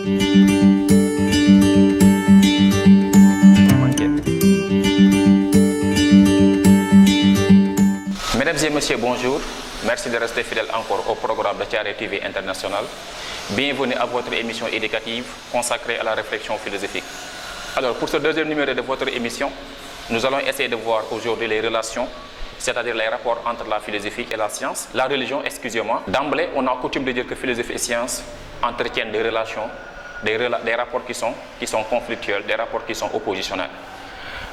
Mesdames et messieurs, bonjour. Merci de rester fidèles encore au programme de Thiaroye TV International. Bienvenue à votre émission éducative consacrée à la réflexion philosophique. Alors, pour ce deuxième numéro de votre émission, nous allons essayer de voir aujourd'hui les relations, c'est-à-dire les rapports entre la philosophie et la science, la religion, excusez-moi. D'emblée, on a coutume de dire que philosophie et science entretiennent des relations, des rapports qui sont conflictuels, des rapports qui sont oppositionnels.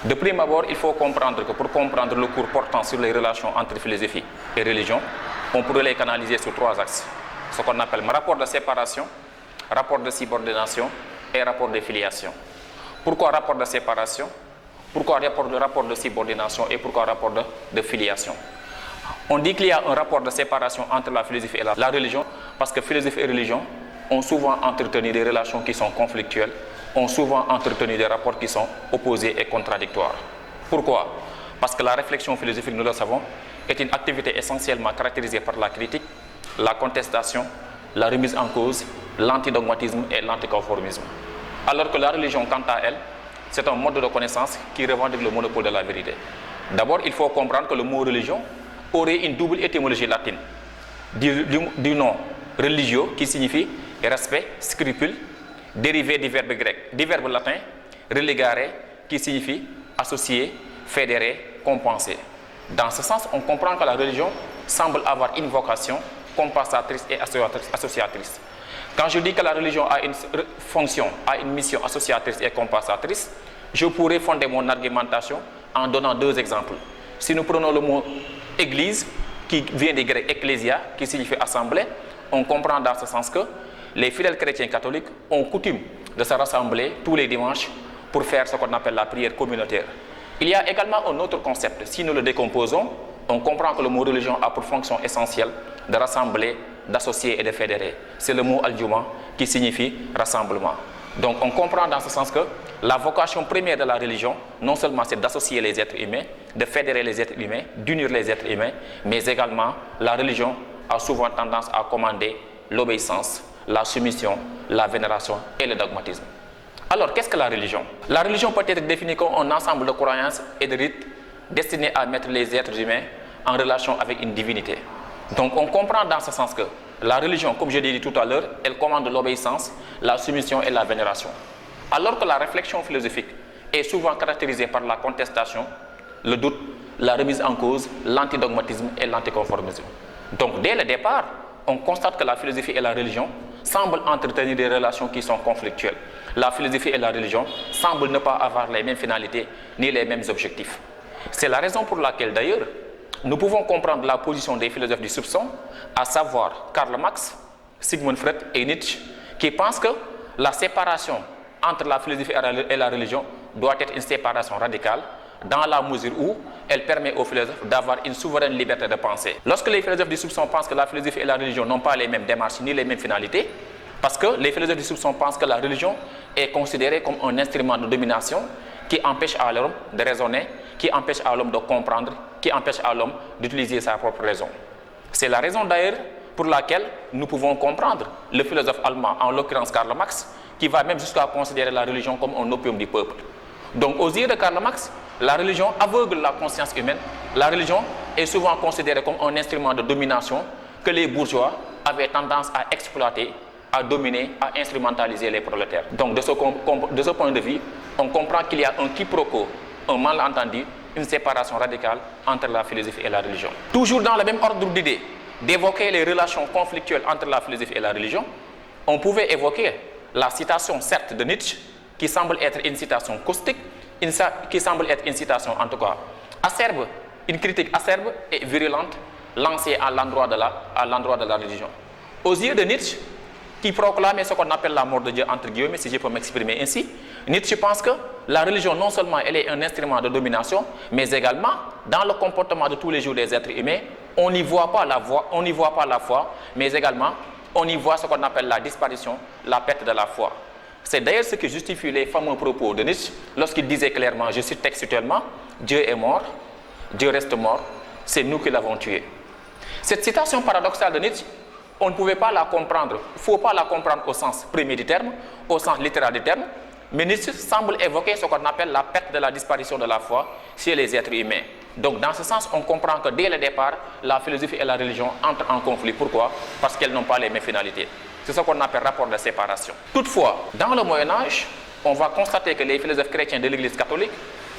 De prime abord, il faut comprendre que pour comprendre le cours portant sur les relations entre philosophie et religion, on pourrait les canaliser sur trois axes. Ce qu'on appelle rapport de séparation, rapport de subordination et rapport de filiation. Pourquoi rapport de séparation? Pourquoi rapport de subordination et pourquoi rapport de filiation? On dit qu'il y a un rapport de séparation entre la philosophie et la religion parce que philosophie et religion ont souvent entretenu des relations qui sont conflictuelles, ont souvent entretenu des rapports qui sont opposés et contradictoires. Pourquoi? Parce que la réflexion philosophique, nous le savons, est une activité essentiellement caractérisée par la critique, la contestation, la remise en cause, l'antidogmatisme et l'anticonformisme. Alors que la religion, quant à elle, c'est un mode de connaissance qui revendique le monopole de la vérité. D'abord, il faut comprendre que le mot religion aurait une double étymologie latine, du nom religio qui signifie respect, scrupule, dérivé du verbe latin religare qui signifie associer, fédérer, compenser. Dans ce sens, on comprend que la religion semble avoir une vocation compensatrice et associatrice. Quand je dis que la religion a une fonction, a une mission associatrice et compensatrice, je pourrais fonder mon argumentation en donnant deux exemples. Si nous prenons le mot église, qui vient du grec ecclésia, qui signifie assemblée, on comprend dans ce sens que les fidèles chrétiens catholiques ont coutume de se rassembler tous les dimanches pour faire ce qu'on appelle la prière communautaire. Il y a également un autre concept. Si nous le décomposons, on comprend que le mot religion a pour fonction essentielle de rassembler, d'associer et de fédérer. C'est le mot al-juma qui signifie rassemblement. Donc on comprend dans ce sens que la vocation première de la religion, non seulement c'est d'associer les êtres humains, de fédérer les êtres humains, d'unir les êtres humains, mais également la religion a souvent tendance à commander l'obéissance, la soumission, la vénération et le dogmatisme. Alors, qu'est-ce que la religion? La religion peut être définie comme un ensemble de croyances et de rites destinés à mettre les êtres humains en relation avec une divinité. Donc, on comprend dans ce sens que la religion, comme je l'ai dit tout à l'heure, elle commande l'obéissance, la soumission et la vénération. Alors que la réflexion philosophique est souvent caractérisée par la contestation, le doute, la remise en cause, l'antidogmatisme et l'anticonformisme. Donc, dès le départ, on constate que la philosophie et la religion semblent entretenir des relations qui sont conflictuelles. La philosophie et la religion semblent ne pas avoir les mêmes finalités ni les mêmes objectifs. C'est la raison pour laquelle, d'ailleurs, nous pouvons comprendre la position des philosophes du soupçon, à savoir Karl Marx, Sigmund Freud et Nietzsche, qui pensent que la séparation entre la philosophie et la religion doit être une séparation radicale, dans la mesure où elle permet aux philosophes d'avoir une souveraine liberté de penser. Lorsque les philosophes du soupçon pensent que la philosophie et la religion n'ont pas les mêmes démarches ni les mêmes finalités, parce que les philosophes du soupçon pensent que la religion est considérée comme un instrument de domination qui empêche à l'homme de raisonner, qui empêche à l'homme de comprendre, qui empêche à l'homme d'utiliser sa propre raison. C'est la raison d'ailleurs pour laquelle nous pouvons comprendre le philosophe allemand, en l'occurrence Karl Marx, qui va même jusqu'à considérer la religion comme un opium du peuple. Donc aux yeux de Karl Marx, la religion aveugle la conscience humaine. La religion est souvent considérée comme un instrument de domination que les bourgeois avaient tendance à exploiter, à dominer, à instrumentaliser les prolétaires. Donc de ce point de vue, on comprend qu'il y a un quiproquo, un malentendu, une séparation radicale entre la philosophie et la religion. Toujours dans le même ordre d'idées, d'évoquer les relations conflictuelles entre la philosophie et la religion, on pouvait évoquer la citation certes de Nietzsche, qui semble être une citation caustique, qui semble être une citation en tout cas acerbe, une critique acerbe et virulente lancée à l'endroit de la religion. Aux yeux de Nietzsche, qui proclamait ce qu'on appelle la mort de Dieu, entre guillemets, si je peux m'exprimer ainsi, Nietzsche pense que la religion, non seulement elle est un instrument de domination, mais également, dans le comportement de tous les jours des êtres humains, on n'y voit pas la foi, mais également, on y voit ce qu'on appelle la disparition, la perte de la foi. C'est d'ailleurs ce qui justifie les fameux propos de Nietzsche lorsqu'il disait clairement, je cite textuellement, Dieu est mort, Dieu reste mort, c'est nous qui l'avons tué. Cette citation paradoxale de Nietzsche on ne pouvait pas la comprendre, il ne faut pas la comprendre au sens premier du terme, au sens littéral du terme, mais Nietzsche semble évoquer ce qu'on appelle la perte de la disparition de la foi chez les êtres humains. Donc dans ce sens, on comprend que dès le départ, la philosophie et la religion entrent en conflit. Pourquoi? Parce qu'elles n'ont pas les mêmes finalités. C'est ce qu'on appelle rapport de séparation. Toutefois, dans le Moyen-Âge, on va constater que les philosophes chrétiens de l'Église catholique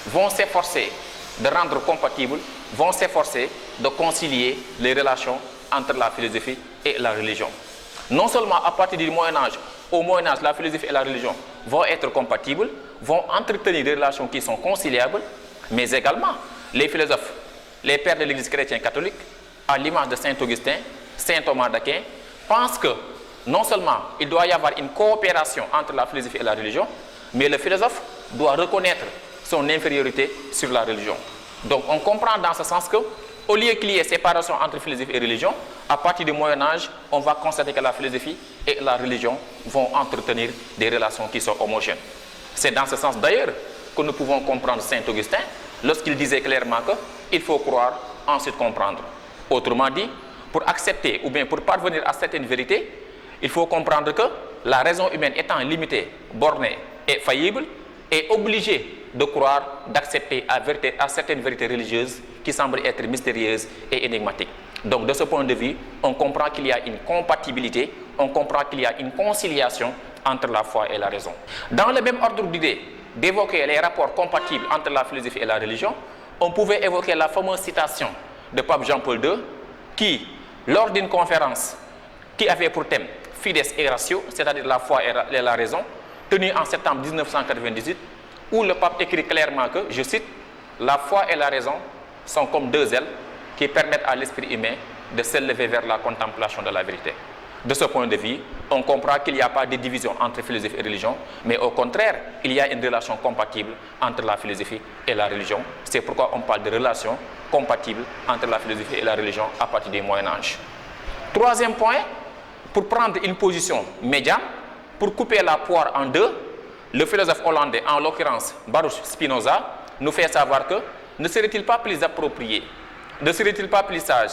vont s'efforcer de rendre compatibles, vont s'efforcer de concilier les relations entre la philosophie et la religion. Non seulement à partir du Moyen-Âge, au Moyen-Âge, la philosophie et la religion vont être compatibles, vont entretenir des relations qui sont conciliables, mais également les philosophes, les pères de l'Église chrétienne catholique, à l'image de Saint Augustin, Saint Thomas d'Aquin, pensent que non seulement il doit y avoir une coopération entre la philosophie et la religion, mais le philosophe doit reconnaître son infériorité sur la religion. Donc on comprend dans ce sens que, au lieu qu'il y ait séparation entre philosophie et religion, à partir du Moyen-Âge, on va constater que la philosophie et la religion vont entretenir des relations qui sont homogènes. C'est dans ce sens d'ailleurs que nous pouvons comprendre Saint Augustin lorsqu'il disait clairement qu'il faut croire, ensuite comprendre. Autrement dit, pour accepter ou bien pour parvenir à certaines vérités, il faut comprendre que la raison humaine étant limitée, bornée et faillible, est obligée de croire, d'accepter à certaines vérités religieuses qui semblent être mystérieuses et énigmatiques. Donc de ce point de vue, on comprend qu'il y a une compatibilité, on comprend qu'il y a une conciliation entre la foi et la raison. Dans le même ordre d'idée d'évoquer les rapports compatibles entre la philosophie et la religion, on pouvait évoquer la fameuse citation de Pape Jean-Paul II qui, lors d'une conférence qui avait pour thème Fides et Ratio, c'est-à-dire la foi et la raison, tenue en septembre 1998, où le pape écrit clairement que, je cite, « La foi et la raison sont comme deux ailes qui permettent à l'esprit humain de s'élever vers la contemplation de la vérité. » De ce point de vue, on comprend qu'il n'y a pas de division entre philosophie et religion, mais au contraire, il y a une relation compatible entre la philosophie et la religion. C'est pourquoi on parle de relation compatible entre la philosophie et la religion à partir du Moyen-Âge. Troisième point, pour prendre une position médiane, pour couper la poire en deux, le philosophe hollandais, en l'occurrence Baruch Spinoza, nous fait savoir que ne serait-il pas plus approprié, ne serait-il pas plus sage,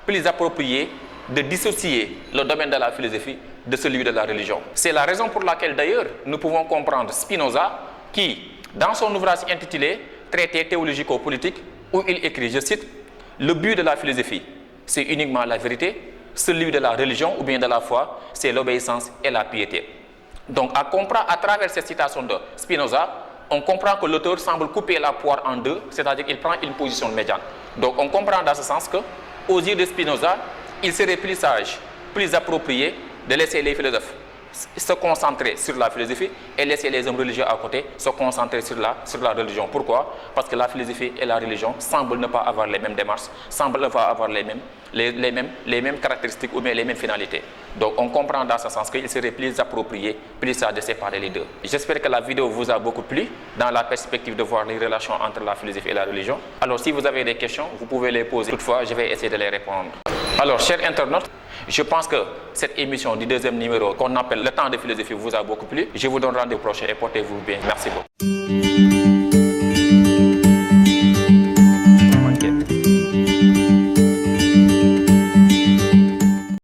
plus approprié de dissocier le domaine de la philosophie de celui de la religion. C'est la raison pour laquelle d'ailleurs nous pouvons comprendre Spinoza qui, dans son ouvrage intitulé Traité théologico-politique, où il écrit, je cite, « Le but de la philosophie, c'est uniquement la vérité, celui de la religion ou bien de la foi, c'est l'obéissance et la piété. » Donc à travers cette citation de Spinoza, on comprend que l'auteur semble couper la poire en deux, c'est-à-dire qu'il prend une position médiane. Donc on comprend dans ce sens que, aux yeux de Spinoza, il serait plus sage, plus approprié de laisser les philosophes se concentrer sur la philosophie et laisser les hommes religieux à côté se concentrer sur la religion. Pourquoi? Parce que la philosophie et la religion semblent ne pas avoir les mêmes démarches, semblent ne pas avoir les mêmes caractéristiques ou bien les mêmes finalités. Donc on comprend dans ce sens qu'il serait plus approprié, plus sage de séparer les deux. J'espère que la vidéo vous a beaucoup plu dans la perspective de voir les relations entre la philosophie et la religion. Alors si vous avez des questions, vous pouvez les poser. Toutefois, je vais essayer de les répondre. Alors, chers internautes, je pense que cette émission du deuxième numéro qu'on appelle Le temps de philosophie vous a beaucoup plu. Je vous donne rendez-vous prochain et portez-vous bien. Merci beaucoup.